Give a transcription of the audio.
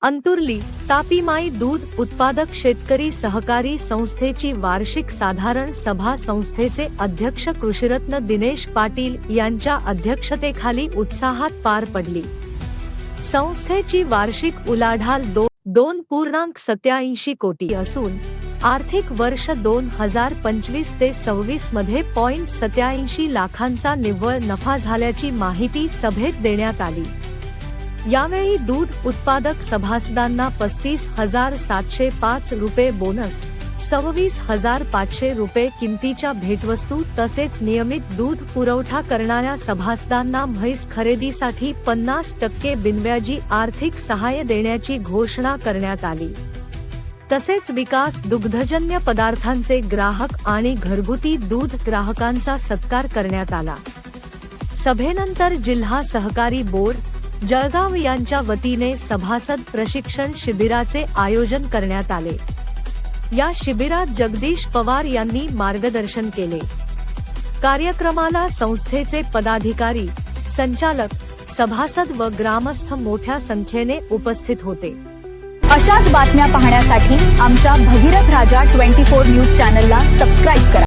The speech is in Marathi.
अंतुर्ली तापीमाई दूध उत्पादक शेतकरी सहकारी संस्थेची वार्षिक साधारण सभा संस्थेचे अध्यक्ष कृषिरत्न दिनेश पाटील यांच्या अध्यक्षतेखाली उत्साहात पार पडली। संस्थेची वार्षिक उलाढाल 2.87 कोटी असून आर्थिक वर्ष 2025 ते 26 मध्ये 0.87 लाखांचा निव्वळ नफा झाल्याची माहिती सभेत देण्यात आली। यावेळी दूध उत्पादक सभासदांना 35,705 रुपये बोनस, 26,500 रुपये किमतीच्या भेटवस्तू तसेच नियमित दूध पुरवठा करणाऱ्या सभासदांना म्हैस खरेदीसाठी 50% बिनव्याजी आर्थिक सहाय्य देण्याची घोषणा करण्यात आली। तसेच विकास दुग्धजन्य पदार्थांचे ग्राहक आणि घरगुती दूध ग्राहकांचा सत्कार करण्यात आला। सभेनंतर जिल्हा सहकारी बोर्ड जळगाव यांच्या वतीने सभासद प्रशिक्षण शिबिराचे आयोजन करण्यात आले। या शिबिरात जगदीश पवार यांनी मार्गदर्शन केले। कार्यक्रमाला संस्थेचे पदाधिकारी, संचालक, सभासद व ग्रामस्थ मोठ्या संख्येने उपस्थित होते। अशाच बातम्या पाहण्यासाठी आमच्या भगीरथ राजा 24 न्यूज चॅनलला सबस्क्राइब करा।